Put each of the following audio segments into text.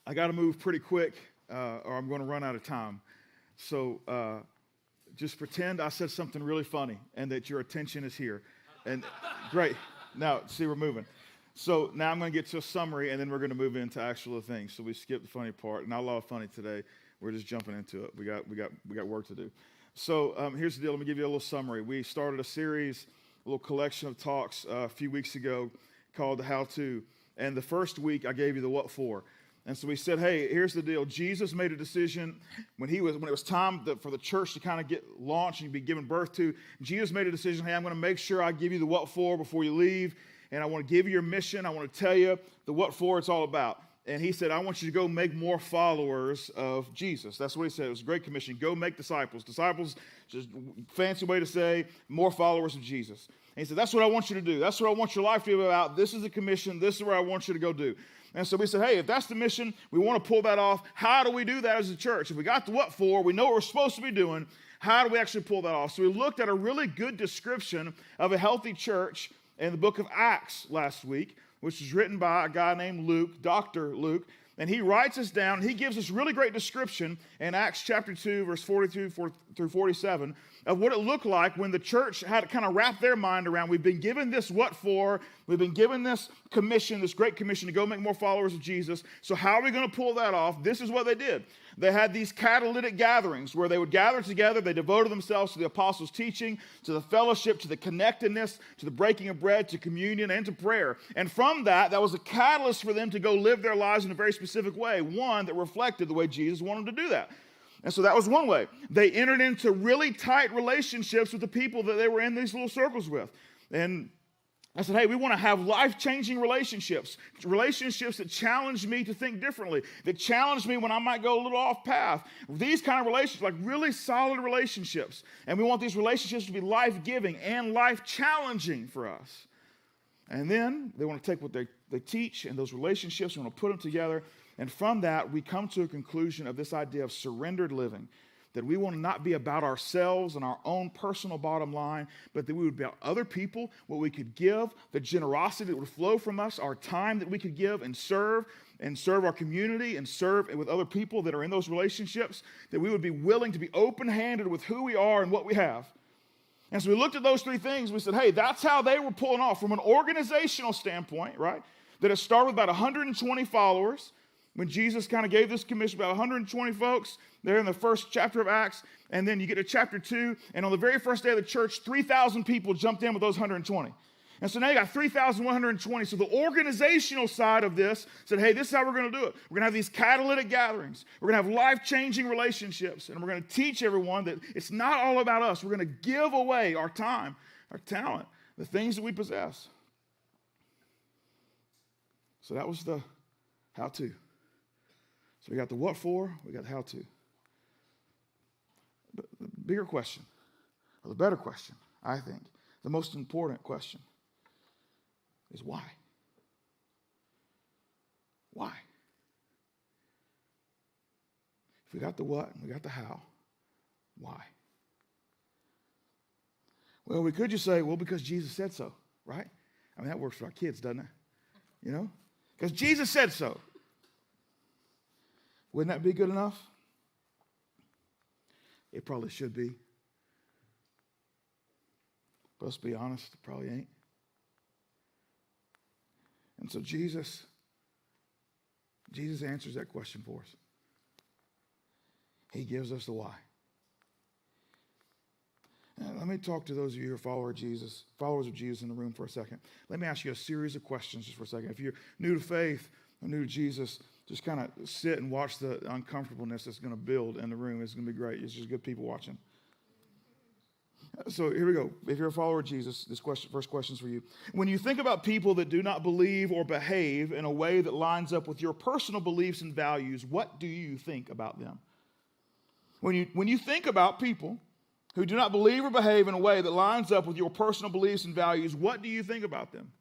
I got to move pretty quick or I'm going to run out of time. So just pretend I said something really funny and that your attention is here. And great. Now, see, we're moving. So now I'm going to get to a summary, and then we're going to move into actual things. So we skipped the funny part. Not a lot of funny today. We're just jumping into it. We got work to do. So here's the deal. Let me give you a little summary. We started a series, a little collection of talks a few weeks ago called the How To. And the first week I gave you the what for. And so we said, hey, here's the deal. Jesus made a decision when it was time for the church to kind of get launched and be given birth to. Jesus made a decision, hey, I'm going to make sure I give you the what for before you leave. And I want to give you your mission. I want to tell you the what for it's all about. And he said, I want you to go make more followers of Jesus. That's what he said. It was a great commission. Go make disciples. Disciples, just fancy way to say more followers of Jesus. And he said, that's what I want you to do. That's what I want your life to be about. This is the commission. This is where I want you to go do. And so we said, hey, if that's the mission, we want to pull that off. How do we do that as a church? If we got the what for, we know what we're supposed to be doing, how do we actually pull that off? So we looked at a really good description of a healthy church in the book of Acts last week, which was written by a guy named Luke, Dr. Luke. And he writes us down. He gives us really great description in Acts chapter 2, verse 42 through 47 of what it looked like when the church had to kind of wrap their mind around, we've been given this what for, we've been given this commission, this great commission to go make more followers of Jesus. So how are we going to pull that off? This is what they did. They had these catalytic gatherings where they would gather together. They devoted themselves to the apostles' teaching, to the fellowship, to the connectedness, to the breaking of bread, to communion, and to prayer. And from that was a catalyst for them to go live their lives in a very specific way, one that reflected the way Jesus wanted them to do that. And so that was one way. They entered into really tight relationships with the people that they were in these little circles with. And I said, hey, we want to have life-changing relationships, relationships that challenge me to think differently, that challenge me when I might go a little off path. These kind of relationships, like really solid relationships. And we want these relationships to be life-giving and life-challenging for us. And then they want to take what they teach and those relationships, we want to put them together. And from that, we come to a conclusion of this idea of surrendered living, that we want to not be about ourselves and our own personal bottom line, but that we would be about other people, what we could give, the generosity that would flow from us, our time that we could give and serve our community and serve with other people that are in those relationships, that we would be willing to be open-handed with who we are and what we have. And so we looked at those three things. We said, hey, that's how they were pulling off from an organizational standpoint, right? That it started with about 120 followers. When Jesus kind of gave this commission, about 120 folks, they're in the first chapter of Acts, and then you get to chapter 2, and on the very first day of the church, 3,000 people jumped in with those 120. And so now you got 3,120. So the organizational side of this said, hey, this is how we're going to do it. We're going to have these catalytic gatherings. We're going to have life-changing relationships, and we're going to teach everyone that it's not all about us. We're going to give away our time, our talent, the things that we possess. So that was the how-to. So we got the what for, we got the how to. But the bigger question, or the better question, I think, the most important question is why? Why? If we got the what and we got the how, why? Well, we could just say, well, because Jesus said so, right? I mean, that works for our kids, doesn't it? You know? Because Jesus said so. Wouldn't that be good enough? It probably should be. But let's be honest, it probably ain't. And so Jesus answers that question for us. He gives us the why. Now, let me talk to those of you who are followers of Jesus in the room for a second. Let me ask you a series of questions just for a second. If you're new to faith or new to Jesus, just kind of sit and watch the uncomfortableness that's going to build in the room. It's going to be great. It's just good people watching. So here we go. If you're a follower of Jesus, first question is for you. When you think about people that do not believe or behave in a way that lines up with your personal beliefs and values, what do you think about them? When you think about people who do not believe or behave in a way that lines up with your personal beliefs and values, what do you think about them?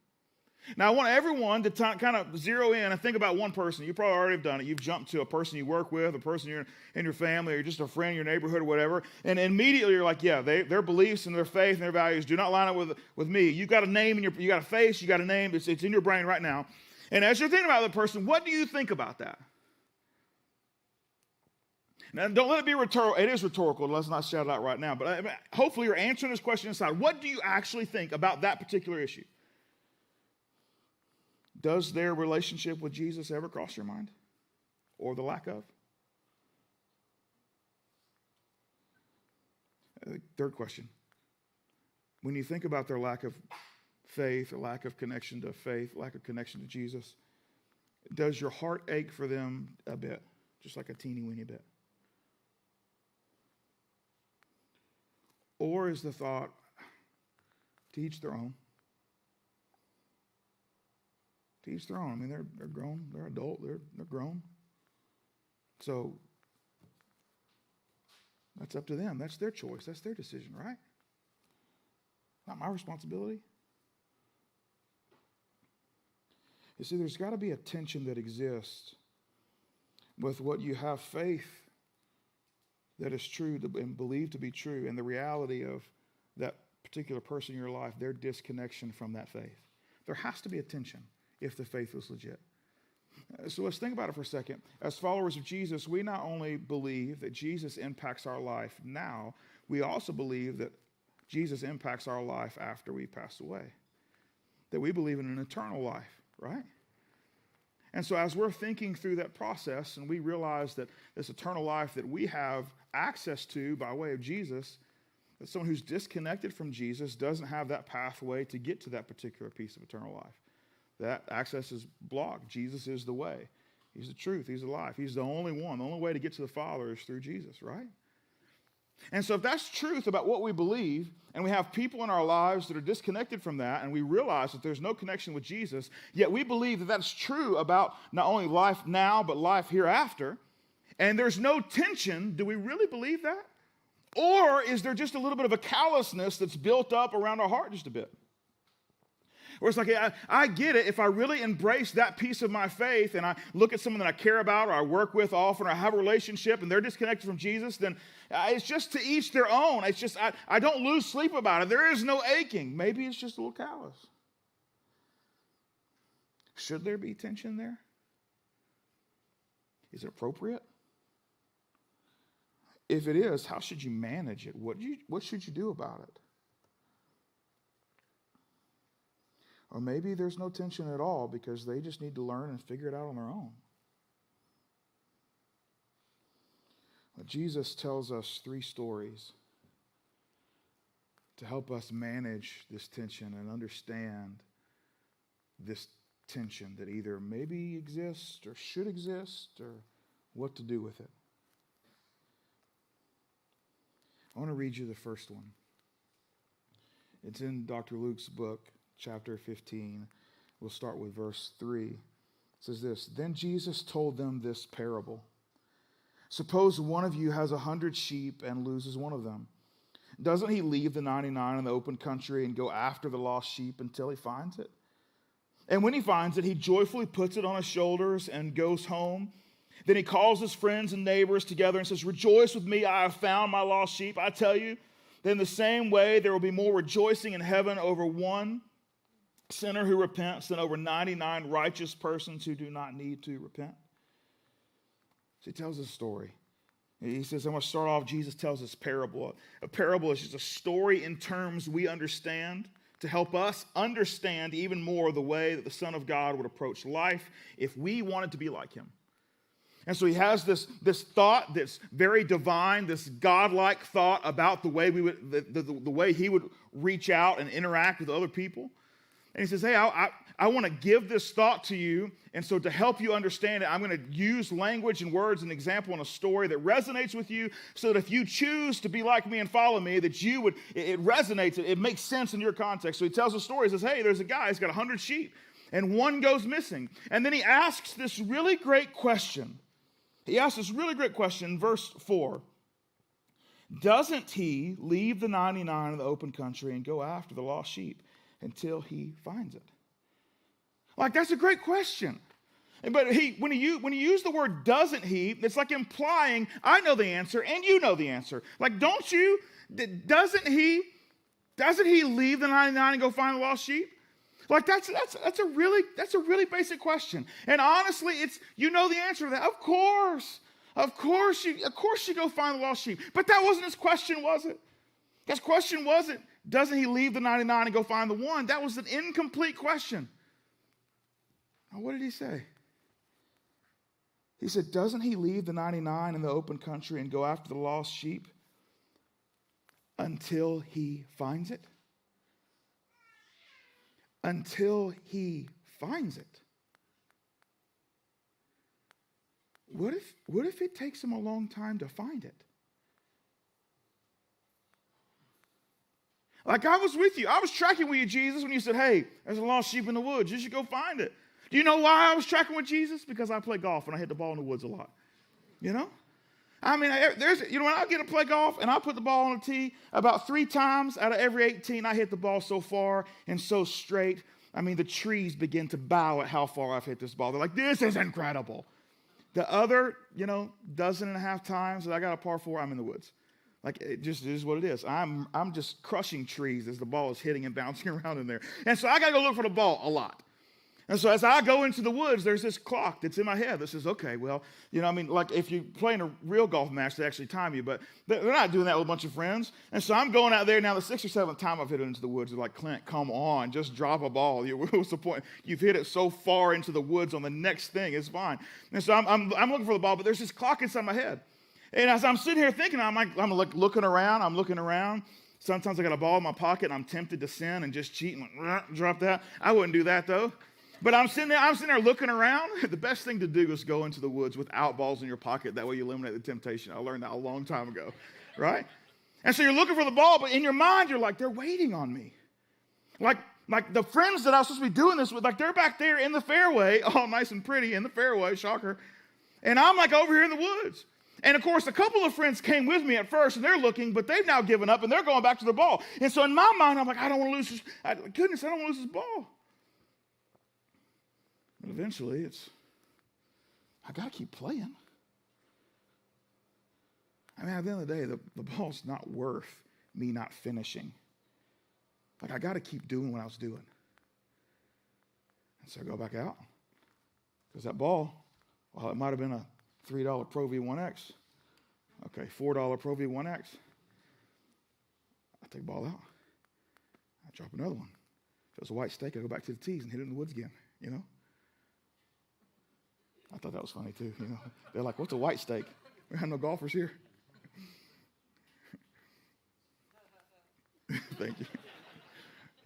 Now, I want everyone to kind of zero in and think about one person. You probably already have done it. You've jumped to a person you work with, a person in your family, or just a friend in your neighborhood or whatever, and immediately you're like, yeah, their beliefs and their faith and their values do not line up with me. You've got a name, you got a face, you got a name. It's in your brain right now. And as you're thinking about the person, what do you think about that? Now, don't let it be rhetorical. It is rhetorical. Let's not shout it out right now. But hopefully you're answering this question inside. What do you actually think about that particular issue? Does their relationship with Jesus ever cross your mind? Or the lack of? Third question. When you think about their lack of faith, or lack of connection to faith, lack of connection to Jesus, does your heart ache for them a bit? Just like a teeny weeny bit? Or is the thought, to each their own? To each their own. I mean, they're grown, they're adult, they're grown. So that's up to them. That's their choice. That's their decision, right? Not my responsibility. You see, there's got to be a tension that exists with what you have faith that is true and believed to be true, and the reality of that particular person in your life, their disconnection from that faith. There has to be a tension if the faith is legit. So let's think about it for a second. As followers of Jesus, we not only believe that Jesus impacts our life now, we also believe that Jesus impacts our life after we pass away. That we believe in an eternal life, right? And so as we're thinking through that process and we realize that this eternal life that we have access to by way of Jesus, that someone who's disconnected from Jesus doesn't have that pathway to get to that particular piece of eternal life. That access is blocked. Jesus is the way. He's the truth. He's the life. He's the only one. The only way to get to the Father is through Jesus, right? And so if that's truth about what we believe, and we have people in our lives that are disconnected from that, and we realize that there's no connection with Jesus, yet we believe that that's true about not only life now, but life hereafter, and there's no tension, do we really believe that? Or is there just a little bit of a callousness that's built up around our heart just a bit? Or it's like, I get it. If I really embrace that piece of my faith and I look at someone that I care about or I work with often or I have a relationship and they're disconnected from Jesus, then it's just to each their own. It's just, I don't lose sleep about it. There is no aching. Maybe it's just a little callous. Should there be tension there? Is it appropriate? If it is, how should you manage it? What should you do about it? Or maybe there's no tension at all because they just need to learn and figure it out on their own. Well, Jesus tells us 3 stories to help us manage this tension and understand this tension that either maybe exists or should exist or what to do with it. I want to read you the first one. It's in Dr. Luke's book, chapter 15. We'll start with verse 3. It says this, "Then Jesus told them this parable. Suppose one of you has 100 sheep and loses one of them. Doesn't he leave the 99 in the open country and go after the lost sheep until he finds it? And when he finds it, he joyfully puts it on his shoulders and goes home. Then he calls his friends and neighbors together and says, 'Rejoice with me, I have found my lost sheep.' I tell you, that in the same way there will be more rejoicing in heaven over one sinner who repents than over 99 righteous persons who do not need to repent." So he tells a story. He says, I'm going to start off, Jesus tells this parable. A parable is just a story in terms we understand to help us understand even more the way that the Son of God would approach life if we wanted to be like him. And so he has this thought that's very divine, this godlike thought about the way the way he would reach out and interact with other people. And he says, hey, I want to give this thought to you. And so to help you understand it, I'm going to use language and words and example and a story that resonates with you so that if you choose to be like me and follow me, that it resonates, it makes sense in your context. So he tells a story. He says, hey, there's a guy, he's got 100 sheep, and one goes missing. And then he asks this really great question. He asks this really great question in verse 4. Doesn't he leave the 99 in the open country and go after the lost sheep until he finds it? Like, that's a great question. But when he used the word doesn't he, it's like implying I know the answer and you know the answer. Like, don't you? Doesn't he leave the 99 and go find the lost sheep? Like, that's a really basic question. And honestly, you know the answer to that. Of course. Of course you go find the lost sheep. But that wasn't his question, was it? His question wasn't, doesn't he leave the 99 and go find the one? That was an incomplete question. Now, what did he say? He said, doesn't he leave the 99 in the open country and go after the lost sheep until he finds it? Until he finds it. What if it takes him a long time to find it? Like I was with you. I was tracking with you, Jesus, when you said, hey, there's a lost sheep in the woods. You should go find it. Do you know why I was tracking with Jesus? Because I play golf and I hit the ball in the woods a lot. You know? I mean, when I get to play golf and I put the ball on the tee, about 3 times out of every 18, I hit the ball so far and so straight. I mean, the trees begin to bow at how far I've hit this ball. They're like, this is incredible. The other, 12.5 times that I got a par 4, I'm in the woods. Like, it just is what it is. I'm just crushing trees as the ball is hitting and bouncing around in there. And so I got to go look for the ball a lot. And so as I go into the woods, there's this clock that's in my head that says, okay, well, like if you play in a real golf match, they actually time you, but they're not doing that with a bunch of friends. And so I'm going out there now, the 6th or 7th time I've hit it into the woods. They're like, Clint, come on, just drop a ball. What's the point? You've hit it so far into the woods on the next thing, it's fine. And so I'm looking for the ball, but there's this clock inside my head. And as I'm sitting here thinking, I'm looking around. Sometimes I got a ball in my pocket and I'm tempted to sin and just cheat and drop that. I wouldn't do that though. But I'm sitting there looking around. The best thing to do is go into the woods without balls in your pocket. That way you eliminate the temptation. I learned that a long time ago, right? And so you're looking for the ball, but in your mind, you're like, they're waiting on me. Like the friends that I was supposed to be doing this with, like they're back there in the fairway, all nice and pretty in the fairway, shocker. And I'm like over here in the woods. And of course, a couple of friends came with me at first, and they're looking, but they've now given up, and they're going back to the ball. And so in my mind, I'm like, I don't want to lose this. I don't want to lose this ball. But eventually, I got to keep playing. I mean, at the end of the day, the ball's not worth me not finishing. Like, I got to keep doing what I was doing. And so I go back out. Because that ball, well, it might have been a $3 Pro V1X. Okay, $4 Pro V1X. I take the ball out. I drop another one. If it was a white steak, I go back to the tees and hit it in the woods again, I thought that was funny too, They're like, what's a white steak? We have no golfers here. Thank you.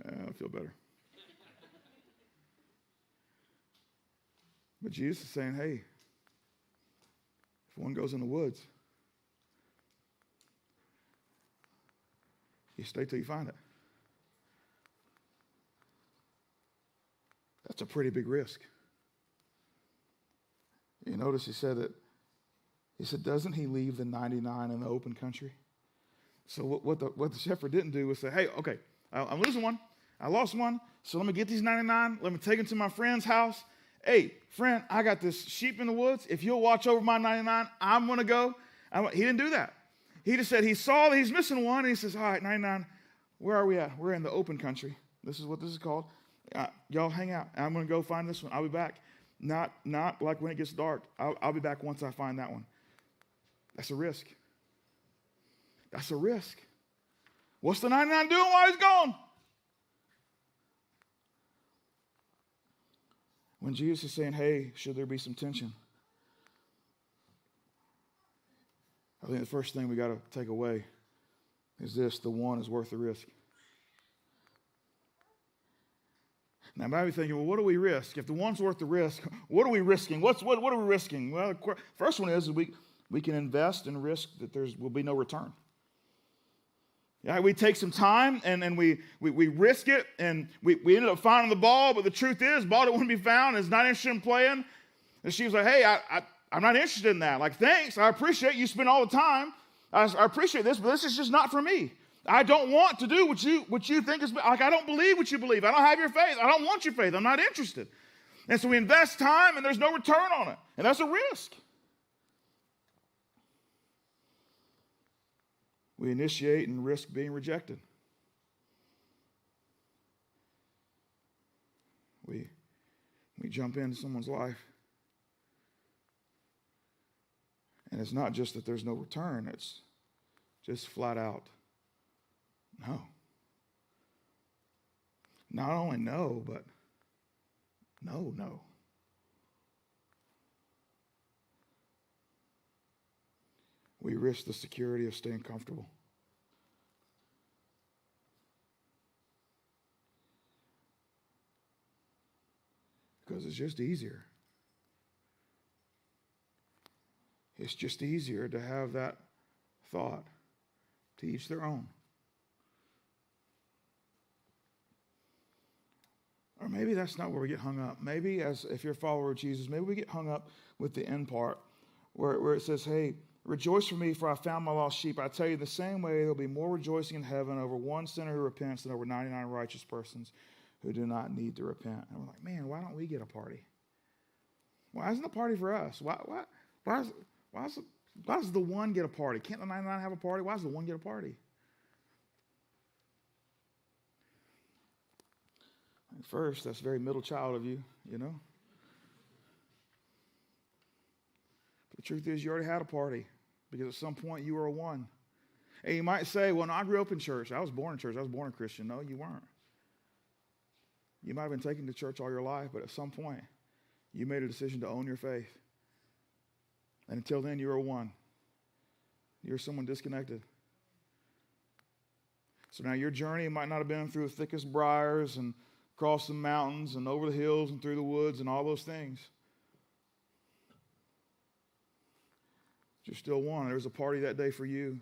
I feel better. But Jesus is saying, hey, if one goes in the woods, you stay till you find it. That's a pretty big risk. You notice he said, doesn't he leave the 99 in the open country? So what the shepherd didn't do was say, hey, okay, I'm losing one. I lost one. So let me get these 99. Let me take them to my friend's house. Hey, friend, I got this sheep in the woods. If you'll watch over my 99, I'm going to go. He didn't do that. He just said he saw that he's missing one, and he says, all right, 99, where are we at? We're in the open country. This is what this is called. Y'all hang out. I'm going to go find this one. I'll be back. Not like when it gets dark. I'll be back once I find that one. That's a risk. That's a risk. What's the 99 doing while he's gone? When Jesus is saying, hey, should there be some tension? I think the first thing we got to take away is this: the one is worth the risk. Now, I might be thinking, well, what do we risk? If the one's worth the risk, what are we risking? What are we risking? Well, the first one is we can invest and risk that there will be no return. Yeah, we take some time and we risk it, and we ended up finding the ball, but the truth is, ball that wouldn't be found, is not interested in playing. And she was like, hey, I'm not interested in that. Like, thanks, I appreciate you spend all the time. I appreciate this, but this is just not for me. I don't want to do what you think is, like, I don't believe what you believe. I don't have your faith. I don't want your faith. I'm not interested. And so we invest time, and there's no return on it. And that's a risk. We initiate and risk being rejected. We jump into someone's life. And it's not just that there's no return, it's just flat out no. Not only no, but no. We risk the security of staying comfortable. Because it's just easier. It's just easier to have that thought. To each their own. Or maybe that's not where we get hung up. Maybe if you're a follower of Jesus, maybe we get hung up with the end part where it says, hey, rejoice for me, for I found my lost sheep. I tell you, the same way there'll be more rejoicing in heaven over one sinner who repents than over 99 righteous persons who do not need to repent. And we're like, man, why don't we get a party? Why isn't a party for us? Why does the one get a party? Can't the 99 have a party? Why does the one get a party? First, that's very middle child of you, you know. But the truth is, you already had a party because at some point you were a one. And you might say, well, no, I grew up in church. I was born in church. I was born a Christian. No, you weren't. You might have been taken to church all your life, but at some point, you made a decision to own your faith. And until then, you were a one. You're someone disconnected. So now your journey might not have been through the thickest briars and across the mountains and over the hills and through the woods and all those things. You're still one. There's a party that day for you.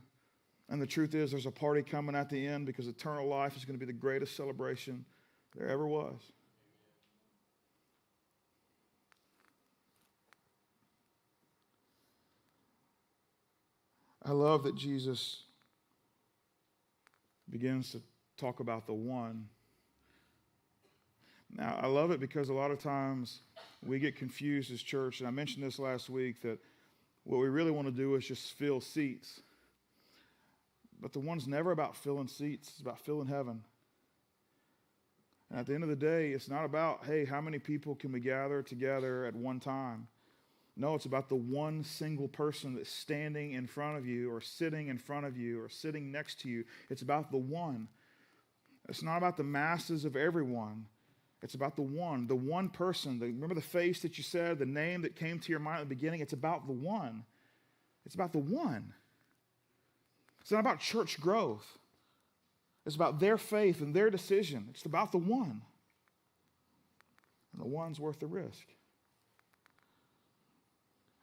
And the truth is, there's a party coming at the end because eternal life is going to be the greatest celebration there ever was. I love that Jesus begins to talk about the one. Now, I love it because a lot of times we get confused as church, and I mentioned this last week, that what we really want to do is just fill seats. But the one's never about filling seats. It's about filling heaven. And at the end of the day, it's not about, hey, how many people can we gather together at one time? No, it's about the one single person that's standing in front of you or sitting in front of you or sitting next to you. It's about the one. It's not about the masses of everyone. It's about the one person. Remember the face that you said, the name that came to your mind at the beginning? It's about the one. It's about the one. It's not about church growth. It's about their faith and their decision. It's about the one. And the one's worth the risk.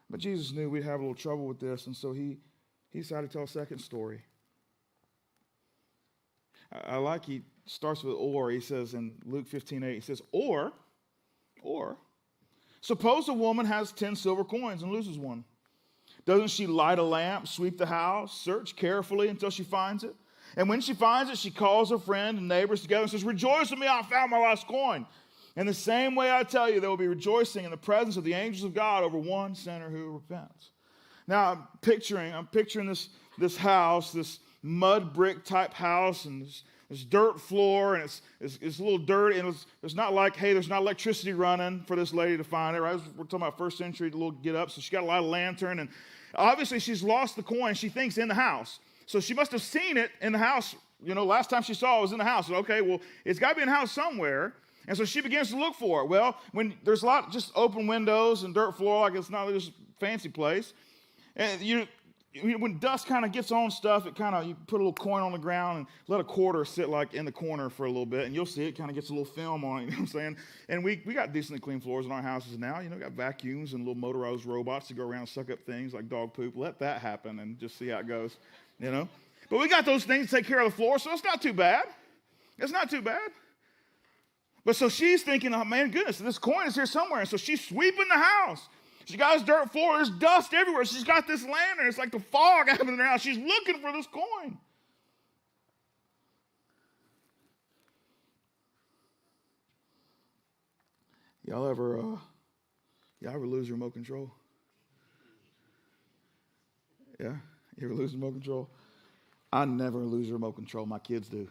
But Jesus knew we'd have a little trouble with this, and so he decided to tell a second story. I like he starts with or. He says in Luke 15:8, he says, or, suppose a woman has 10 silver coins and loses one. Doesn't she light a lamp, sweep the house, search carefully until she finds it? And when she finds it, she calls her friend and neighbors together and says, rejoice with me, I found my lost coin. In the same way, I tell you, there will be rejoicing in the presence of the angels of God over one sinner who repents. Now, I'm picturing this house, this mud brick type house, and this dirt floor, and it's a little dirty, and it's not like, hey, there's not electricity running for this lady to find it, right? We're talking about first century, little get up, so she got a light of lantern, and obviously she's lost the coin, she thinks, in the house. So she must have seen it in the house, last time she saw it was in the house. Okay, well, it's got to be in the house somewhere. And so she begins to look for it. Well, when there's a lot of just open windows and dirt floor, like it's not just a fancy place. And when dust kind of gets on stuff, you put a little coin on the ground and let a quarter sit like in the corner for a little bit, and you'll see it kind of gets a little film on it, you know what I'm saying? And we got decently clean floors in our houses now. We got vacuums and little motorized robots to go around and suck up things like dog poop. Let that happen and just see how it goes, But we got those things to take care of the floor, so it's not too bad. It's not too bad. But so she's thinking, oh, man, goodness, this coin is here somewhere. And so she's sweeping the house. She got this dirt floor. There's dust everywhere. She's got this lantern. It's like the fog happening in her house. She's looking for this coin. Y'all ever lose remote control? Yeah? You ever lose remote control? I never lose remote control. My kids do,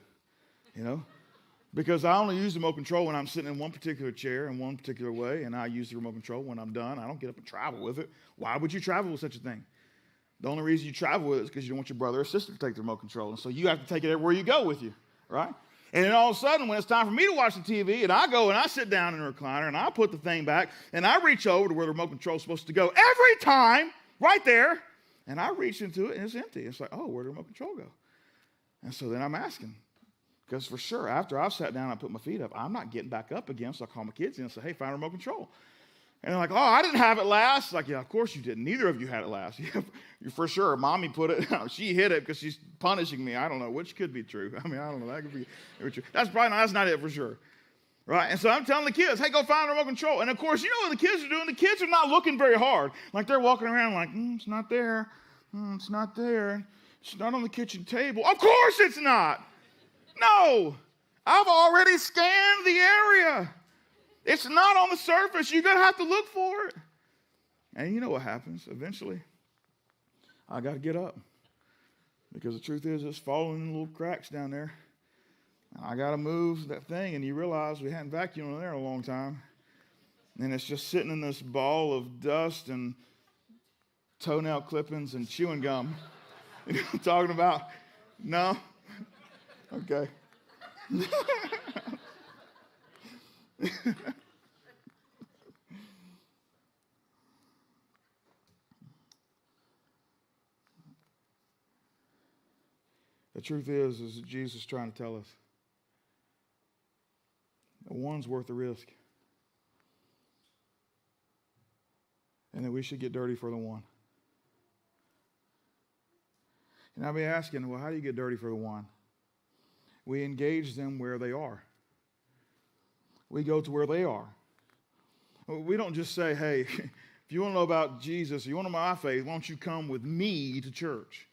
Because I only use the remote control when I'm sitting in one particular chair in one particular way, and I use the remote control when I'm done. I don't get up and travel with it. Why would you travel with such a thing? The only reason you travel with it is because you don't want your brother or sister to take the remote control. And so you have to take it everywhere you go with you, right? And then all of a sudden, when it's time for me to watch the TV, and I go and I sit down in a recliner, and I put the thing back, and I reach over to where the remote control is supposed to go every time, right there, and I reach into it, and it's empty. It's like, oh, where'd the remote control go? And so then I'm asking, because for sure, after I've sat down and I put my feet up, I'm not getting back up again, so I call my kids in and say, hey, find remote control. And they're like, oh, I didn't have it last. Like, yeah, of course you didn't. Neither of you had it last. You for sure. Mommy put it. She hid it because she's punishing me. I don't know, which could be true. I mean, I don't know. That could be true. That's not it for sure. Right? And so I'm telling the kids, hey, go find the remote control. And of course, you know what the kids are doing? The kids are not looking very hard. Like they're walking around like, it's not there. It's not there. It's not on the kitchen table. Of course it's not. No. I've already scanned the area. It's not on the surface. You're going to have to look for it. And you know what happens eventually? I got to get up. Because the truth is, it's falling in little cracks down there. And I got to move that thing. And you realize we hadn't vacuumed in there a long time. And it's just sitting in this ball of dust and toenail clippings and chewing gum. You know what I'm talking about? No? Okay. The truth is that Jesus is trying to tell us that one's worth the risk. And that we should get dirty for the one. And I'll be asking, well, how do you get dirty for the one? We engage them where they are. We go to where they are. We don't just say, hey, if you want to know about Jesus, you want to know my faith, why don't you come with me to church?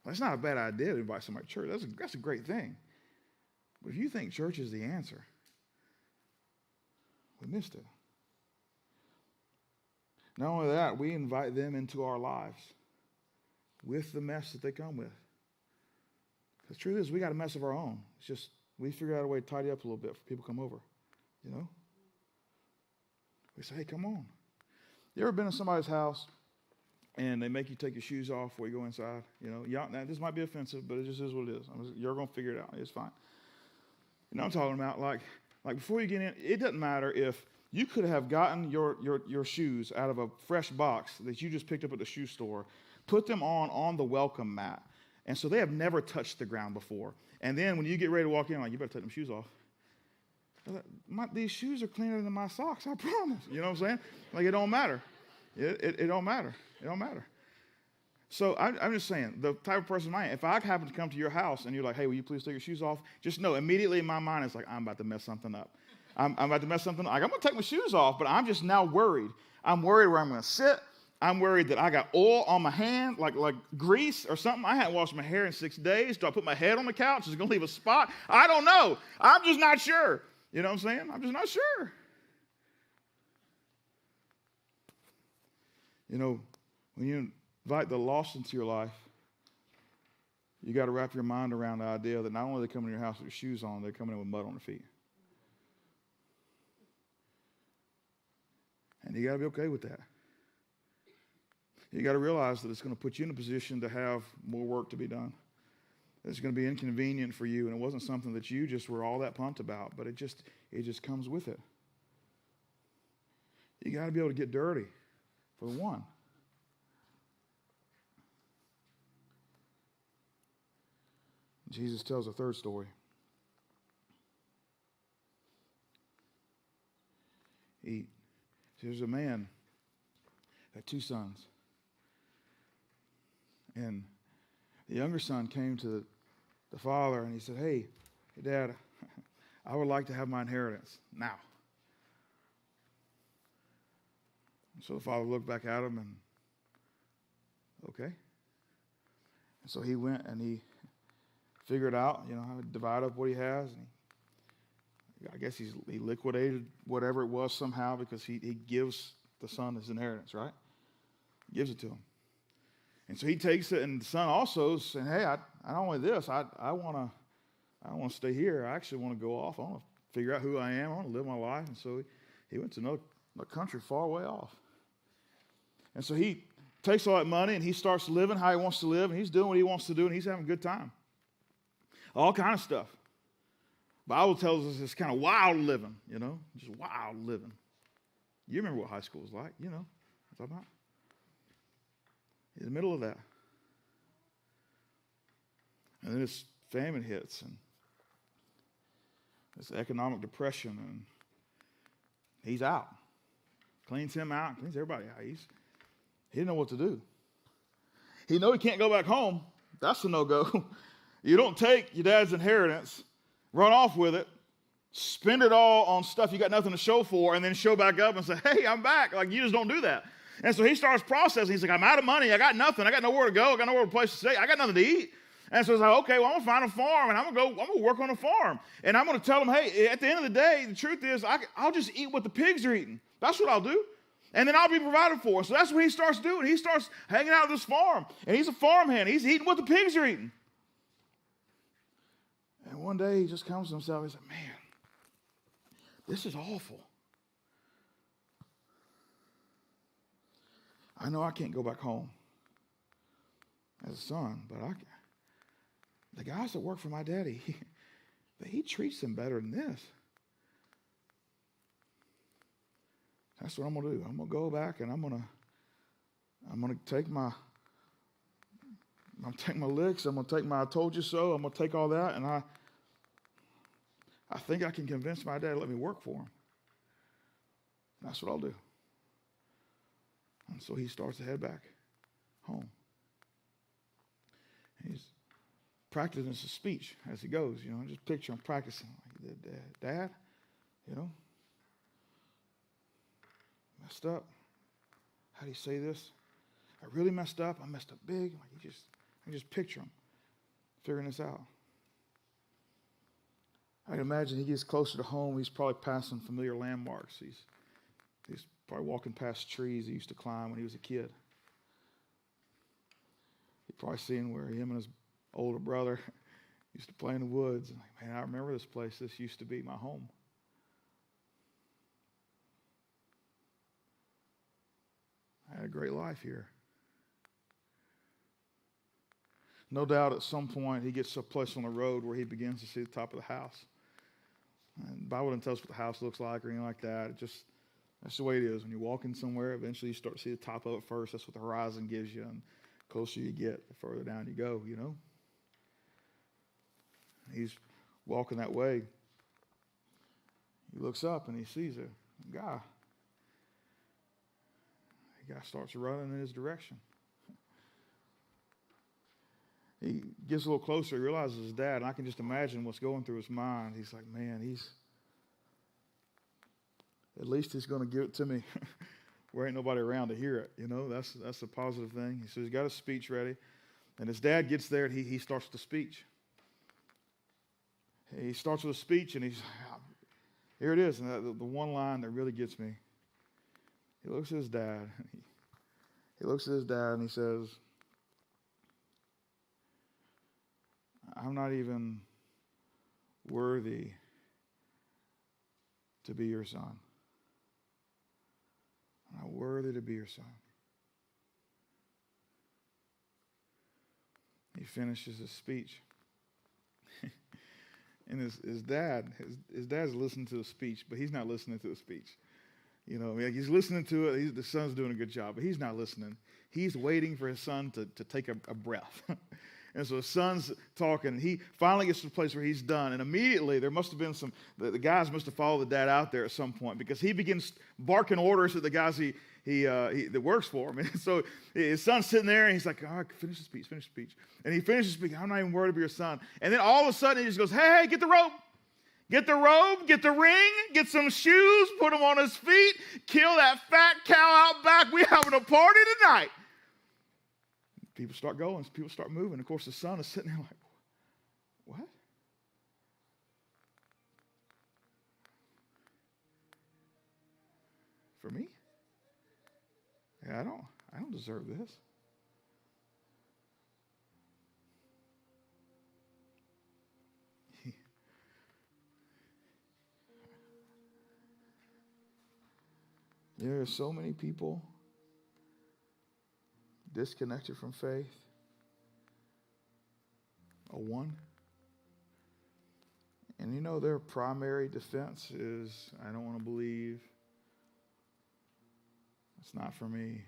That's not a bad idea to invite somebody to church. That's a great thing. But if you think church is the answer, we missed it. Not only that, we invite them into our lives with the mess that they come with. Because the truth is, we got a mess of our own. It's just, we figure out a way to tidy up a little bit for people to come over. You know? We say, hey, come on. You ever been in somebody's house and they make you take your shoes off before you go inside? You know, now this might be offensive, but it just is what it is. You're going to figure it out. It's fine. You know what I'm talking about? Like before you get in, it doesn't matter if you could have gotten your shoes out of a fresh box that you just picked up at the shoe store, put them on the welcome mat. And so they have never touched the ground before. And then when you get ready to walk in, like, you better take them shoes off. These shoes are cleaner than my socks, I promise. You know what I'm saying? Like, it don't matter. It don't matter. It don't matter. So I'm just saying, the type of person I am, if I happen to come to your house and you're like, hey, will you please take your shoes off? Just know, immediately in my mind, it's like, I'm about to mess something up. I'm about to mess something up. Like, I'm going to take my shoes off, but I'm just now worried. I'm worried where I'm going to sit. I'm worried that I got oil on my hand, like grease or something. I hadn't washed my hair in 6 days. Do I put my head on the couch? Is it going to leave a spot? I don't know. I'm just not sure. You know what I'm saying? I'm just not sure. You know, when you invite the lost into your life, you got to wrap your mind around the idea that not only are they coming to your house with their shoes on, they're coming in with mud on their feet. And you got to be okay with that. You got to realize that it's going to put you in a position to have more work to be done. It's going to be inconvenient for you, and it wasn't something that you just were all that pumped about, but it just comes with it. You got to be able to get dirty for the one. Jesus tells a third story. There's a man had 2 sons. And the younger son came to the father and he said, hey, Dad, I would like to have my inheritance now. And so the father looked back at him and, okay. And so he went and he figured out, how to divide up what he has. And I guess he liquidated whatever it was somehow because he gives the son his inheritance, right? He gives it to him. And so he takes it, and the son also saying, hey, I not only this, I want to stay here. I actually want to go off. I want to figure out who I am. I want to live my life. And so he went to another country far away off. And so he takes all that money and he starts living how he wants to live, and he's doing what he wants to do, and he's having a good time. All kind of stuff. Bible tells us it's kind of wild living, just wild living. You remember what high school was like, what I'm talking about. In the middle of that. And then this famine hits, and this economic depression, and he's out. Cleans him out, cleans everybody out. He didn't know what to do. He know he can't go back home. That's a no-go. You don't take your dad's inheritance, run off with it, spend it all on stuff you got nothing to show for, and then show back up and say, hey, I'm back. Like, you just don't do that. And so he starts processing. He's like, I'm out of money. I got nothing. I got nowhere to go. I got nowhere to place to stay. I got nothing to eat. And so he's like, okay, well, I'm going to find a farm, and I'm going to work on a farm. And I'm going to tell them, hey, at the end of the day, the truth is, I'll just eat what the pigs are eating. That's what I'll do. And then I'll be provided for. So that's what he starts doing. He starts hanging out at this farm. And he's a farmhand. He's eating what the pigs are eating. And one day he just comes to himself. He's like, man, this is awful. I know I can't go back home as a son, but the guys that work for my daddy, he treats them better than this. That's what I'm going to do. I'm going to go back and I'm going to take my licks. I'm going to take my I told you so. I'm going to take all that, and I think I can convince my dad to let me work for him. That's what I'll do. And so he starts to head back home. He's practicing his speech as he goes. Just picture him practicing. Like, Dad, messed up. How do you say this? I really messed up. I messed up big. Like, I just picture him figuring this out. I can imagine he gets closer to home. He's probably passing familiar landmarks. He's probably walking past trees he used to climb when he was a kid. He's probably seeing where him and his older brother used to play in the woods. And like, man, I remember this place. This used to be my home. I had a great life here. No doubt at some point he gets to a place on the road where he begins to see the top of the house. And the Bible doesn't tell us what the house looks like or anything like that. That's the way it is. When you're walking somewhere, eventually you start to see the top of it first. That's what the horizon gives you. And the closer you get, the further down you go, He's walking that way. He looks up and he sees a guy. The guy starts running in his direction. He gets a little closer. He realizes his dad, and I can just imagine what's going through his mind. He's like, man, at least he's going to give it to me where ain't nobody around to hear it. That's a positive thing. So he's got his speech ready, and his dad gets there, and he starts the speech. He starts with a speech, and here it is, and the one line that really gets me. He looks at his dad. He looks at his dad, and he says, I'm not even worthy to be your son. I'm not worthy to be your son. He finishes his speech. And his dad's listening to the speech, but he's not listening to the speech. He's listening to it. The son's doing a good job, but he's not listening. He's waiting for his son to take a breath. And so his son's talking, and he finally gets to the place where he's done. And immediately there must have been the guys must have followed the dad out there at some point, because he begins barking orders at the guys that works for him. And so his son's sitting there, and he's like, all right, finish the speech. And he finishes speaking. I'm not even worried about your son. And then all of a sudden he just goes, hey, get the rope. Get the robe, get the ring, get some shoes, put him on his feet, kill that fat cow out back. We're having a party tonight. People start going. People start moving. Of course, the son is sitting there like, what? For me? Yeah, I don't deserve this. There are so many people disconnected from faith, a one. And you know their primary defense is, I don't want to believe. It's not for me.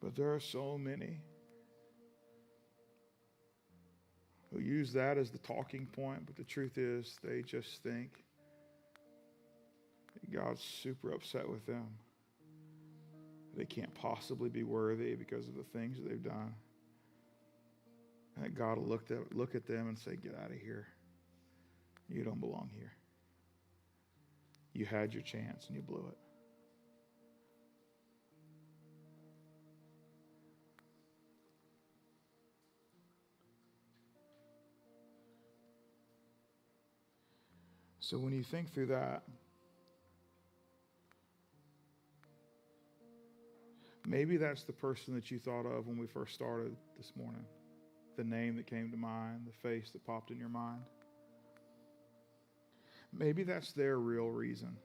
But there are so many who use that as the talking point, but the truth is they just think that God's super upset with them. They can't possibly be worthy because of the things that they've done. And that God will look at them and say, get out of here. You don't belong here. You had your chance and you blew it. So when you think through that, maybe that's the person that you thought of when we first started this morning. The name that came to mind, the face that popped in your mind. Maybe that's their real reason.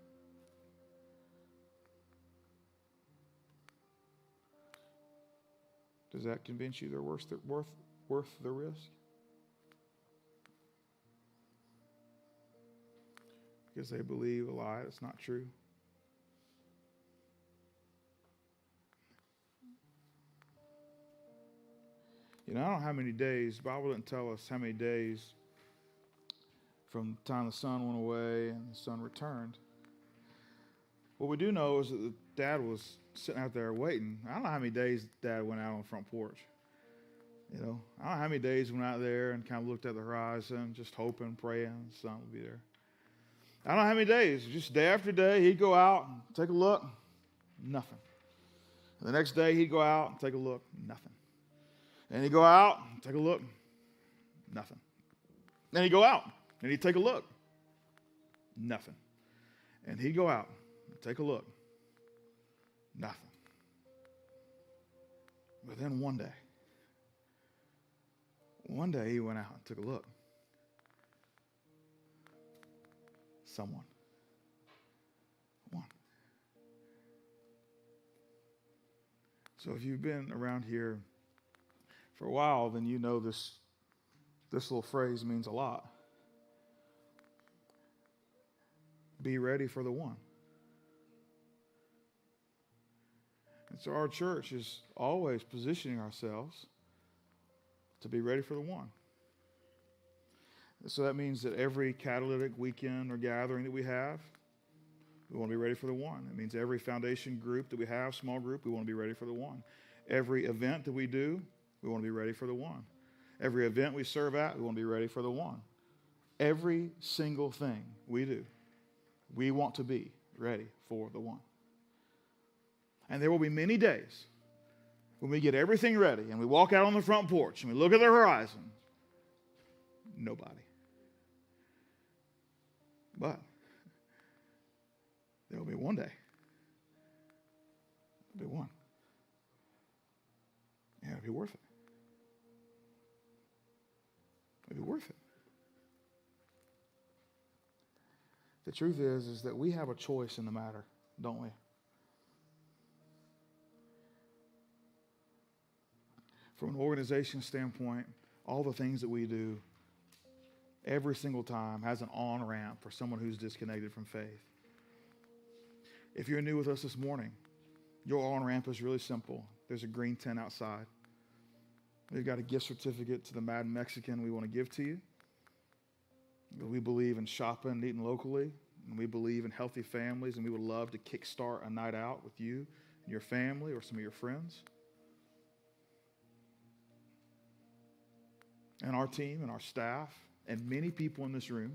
Does that convince you they're worth the risk? Because they believe a lie that's not true. You know, I don't know how many days, the Bible didn't tell us how many days from the time the sun went away and the sun returned. What we do know is that the dad was sitting out there waiting. I don't know how many days Dad went out on the front porch. You know, I don't know how many days went out there and kind of looked at the horizon, just hoping, praying the sun would be there. I don't know how many days, just day after day, he'd go out and take a look, nothing. And the next day, he'd go out and take a look, nothing. And he'd go out and take a look, nothing. Then he'd go out and he'd take a look, nothing. And he'd go out and take a look, nothing. But then one day he went out and took a look. Someone. One. So if you've been around here for a while, then you know this little phrase means a lot. Be ready for the one. And so our church is always positioning ourselves to be ready for the one. So that means that every catalytic weekend or gathering that we have, we want to be ready for the one. It means every foundation group that we have, small group, we want to be ready for the one. Every event that we do, we want to be ready for the one. Every event we serve at, we want to be ready for the one. Every single thing we do, we want to be ready for the one. And there will be many days when we get everything ready and we walk out on the front porch and we look at the horizon. Nobody. But there will be one day. There'll be one. Yeah, it'll be worth it. It'll be worth it. The truth is that we have a choice in the matter, don't we? From an organization standpoint, all the things that we do every single time has an on-ramp for someone who's disconnected from faith. If you're new with us this morning, your on-ramp is really simple. There's a green tent outside. We've got a gift certificate to the Mad Mexican we want to give to you. We believe in shopping and eating locally, and we believe in healthy families, and we would love to kickstart a night out with you and your family or some of your friends. And our team and our staff and many people in this room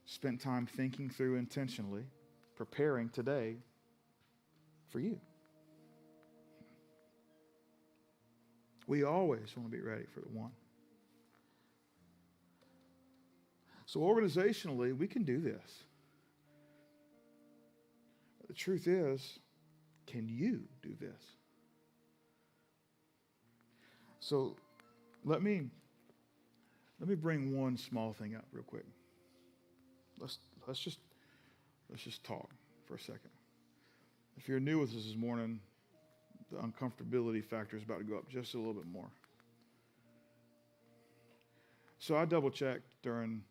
spent time thinking through intentionally, preparing today for you. We always want to be ready for the one. So organizationally, we can do this. But the truth is, can you do this? So let me bring one small thing up real quick. Let's just talk for a second. If you're new with us this morning, the uncomfortability factor is about to go up just a little bit more. So I double-checked during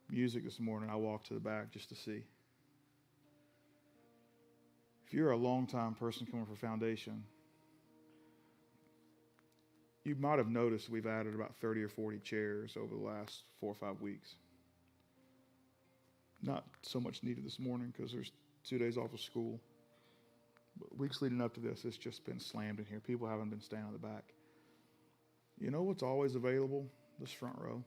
music this morning. I walked to the back just to see. If you're a long-time person coming for Foundation, you might have noticed we've added about 30 or 40 chairs over the last 4 or 5 weeks. Not so much needed this morning because there's 2 days off of school. But weeks leading up to this, it's just been slammed in here. People haven't been staying on the back. You know what's always available? This front row.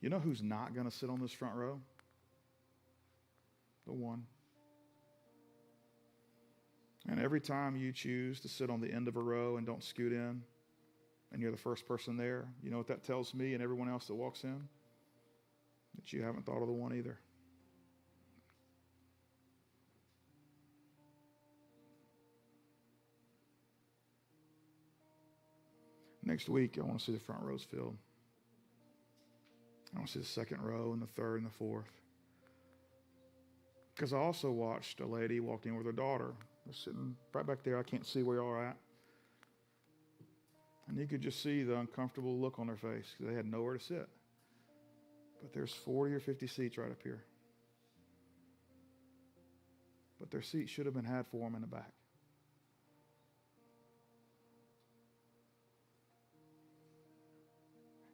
You know who's not going to sit on this front row? The one. And every time you choose to sit on the end of a row and don't scoot in, and you're the first person there, you know what that tells me and everyone else that walks in? That you haven't thought of the one either. Next week, I want to see the front rows filled. I want to see the second row and the third and the fourth. Because I also watched a lady walk in with her daughter. They're sitting right back there. I can't see where y'all are at. And you could just see the uncomfortable look on their face because they had nowhere to sit. But there's 40 or 50 seats right up here. But their seats should have been had for them in the back.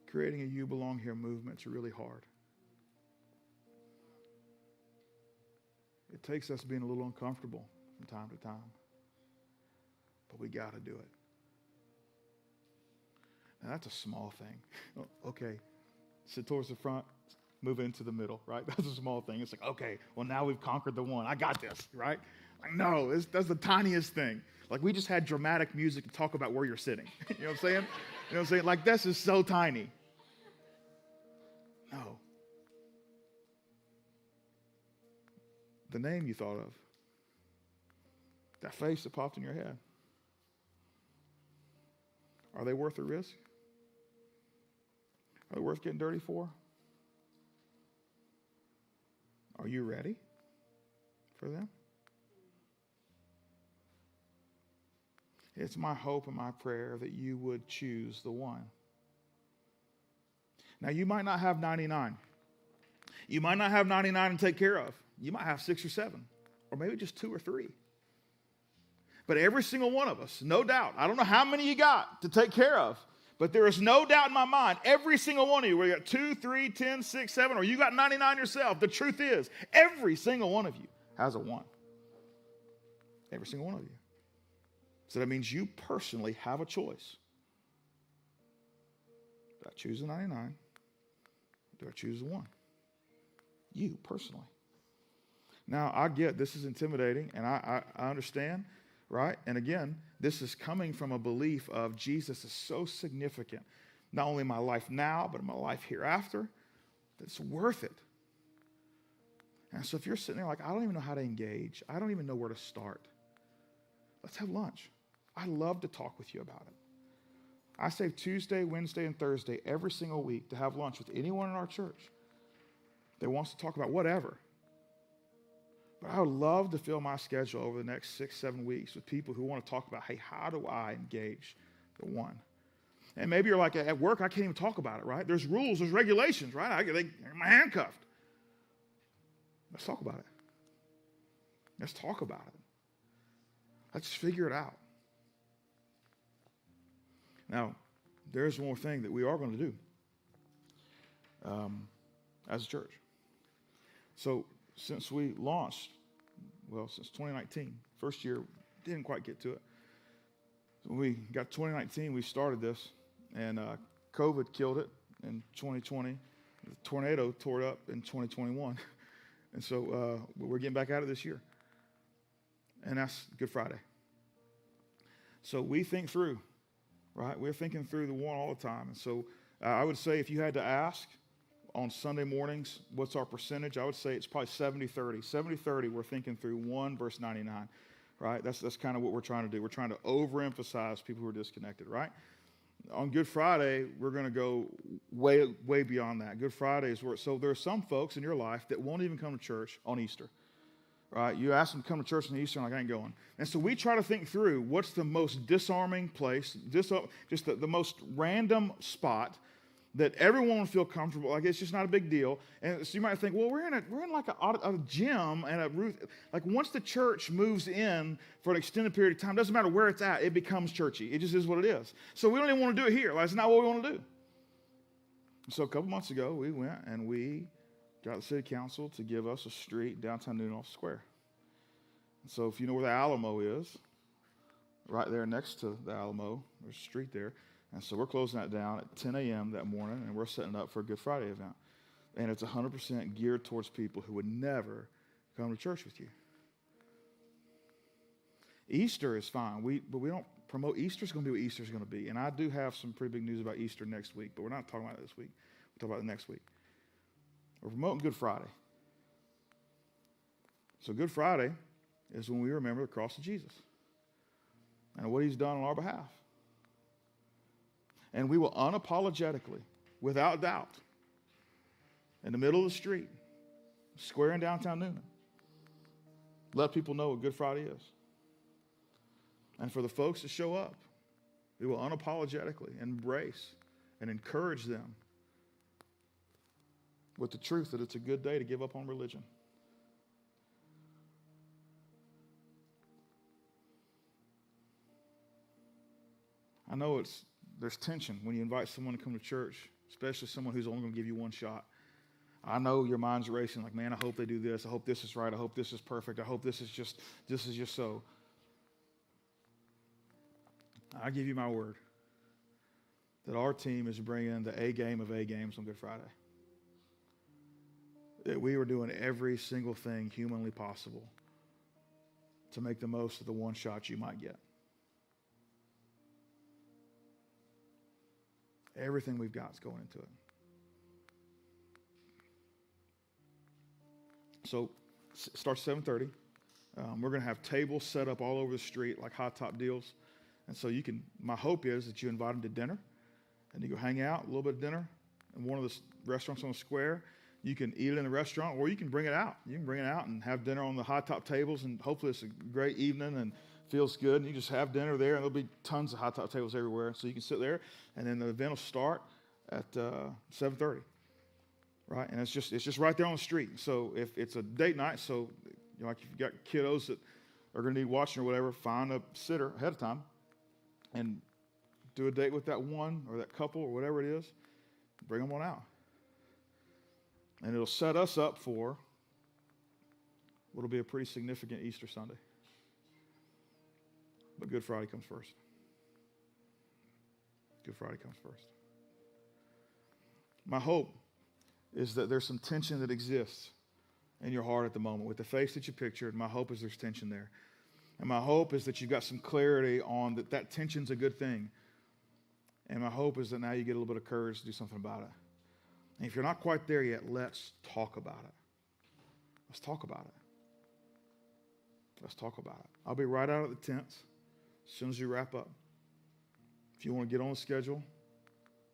Creating a You Belong Here movement is really hard. It takes us being a little uncomfortable from time to time. But we got to do it. Now, that's a small thing. Okay, sit towards the front, move into the middle, right? That's a small thing. It's like, okay, well, now we've conquered the one. I got this, right? Like, no, that's the tiniest thing. Like, we just had dramatic music to talk about where you're sitting. You know what I'm saying? You know what I'm saying? Like, this is so tiny. No. The name you thought of. That face that popped in your head. Are they worth the risk? Are they worth getting dirty for? Are you ready for them? It's my hope and my prayer that you would choose the one. Now, you might not have 99. You might not have 99 to take care of. You might have 6 or 7, or maybe just 2 or 3. But every single one of us, no doubt, I don't know how many you got to take care of, but there is no doubt in my mind, every single one of you, whether you got 2, 3, 10, 6, 7, or you got 99 yourself, the truth is, every single one of you has a 1. Every single one of you. So that means you personally have a choice. Do I choose the 99? Do I choose the 1? You personally. Now, I get this is intimidating, and I understand, right? And again, this is coming from a belief of Jesus is so significant, not only in my life now, but in my life hereafter, that it's worth it. And so if you're sitting there like, I don't even know how to engage. I don't even know where to start. Let's have lunch. I'd love to talk with you about it. I save Tuesday, Wednesday, and Thursday every single week to have lunch with anyone in our church that wants to talk about whatever. But I would love to fill my schedule over the next 6, 7 weeks with people who want to talk about, hey, how do I engage the one? And maybe you're like, at work, I can't even talk about it, right? There's rules, there's regulations, right? I'm handcuffed. Let's talk about it. Let's talk about it. Let's figure it out. Now, there's one more thing that we are going to do as a church. So since we launched, since 2019, first year, didn't quite get to it. When we got 2019, we started this, and COVID killed it in 2020. The tornado tore it up in 2021. And so we're getting back at it this year. And that's Good Friday. So we think through, right? We're thinking through the one all the time. And so I would say if you had to ask on Sunday mornings, what's our percentage? I would say it's probably 70-30. 70-30, we're thinking through 1 verse 99, right? That's kind of what we're trying to do. We're trying to overemphasize people who are disconnected, right? On Good Friday, we're going to go way, way beyond that. Good Friday is where, so there are some folks in your life that won't even come to church on Easter. right? You ask them to come to church on Easter, and like, I ain't going. And so we try to think through what's the most disarming place, just the most random spot that everyone will feel comfortable. Like, it's just not a big deal. And so you might think, well, we're in like a gym and a roof. Like, once the church moves in for an extended period of time, doesn't matter where it's at, it becomes churchy. It just is what it is. So we don't even want to do it here. Like, that's not what we want to do. So a couple months ago, we went and we got the city council to give us a street downtown Newton off Square. And so if you know where the Alamo is, right there next to the Alamo, there's a street there. And so we're closing that down at 10 a.m. that morning, and we're setting up for a Good Friday event. And it's 100% geared towards people who would never come to church with you. Easter is fine, but we don't promote Easter's going to be what Easter's going to be. And I do have some pretty big news about Easter next week, but we're not talking about it this week. We'll talk about it next week. We're promoting Good Friday. So Good Friday is when we remember the cross of Jesus and what he's done on our behalf. And we will unapologetically, without doubt, in the middle of the street, square in downtown Newnan, let people know what Good Friday is. And for the folks that show up, we will unapologetically embrace and encourage them with the truth that it's a good day to give up on religion. I know there's tension when you invite someone to come to church, especially someone who's only going to give you one shot. I know your mind's racing like, man, I hope they do this. I hope this is right. I hope this is perfect. I hope this is just so. I give you my word that our team is bringing the A game of A games on Good Friday. That we are doing every single thing humanly possible to make the most of the one shot you might get. Everything we've got is going into it. So it starts at 7:30. We're going to have tables set up all over the street like hot top deals. And so my hope is that you invite them to dinner and you go hang out, a little bit of dinner in one of the restaurants on the square. You can eat it in the restaurant or you can bring it out. You can bring it out and have dinner on the hot top tables, and hopefully it's a great evening and feels good. And you just have dinner there, and there'll be tons of hot top tables everywhere. So you can sit there, and then the event will start at 7:30, right? And it's just right there on the street. So if it's a date night, so like if you've got kiddos that are going to need watching or whatever, find a sitter ahead of time and do a date with that one or that couple or whatever it is. Bring them on out. And it'll set us up for what'll be a pretty significant Easter Sunday. But Good Friday comes first. Good Friday comes first. My hope is that there's some tension that exists in your heart at the moment. With the face that you pictured, my hope is there's tension there. And my hope is that you've got some clarity on that tension's a good thing. And my hope is that now you get a little bit of courage to do something about it. And if you're not quite there yet, let's talk about it. Let's talk about it. Let's talk about it. I'll be right out of the tents as soon as you wrap up. If you want to get on the schedule,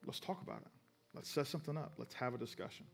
let's talk about it. Let's set something up. Let's have a discussion.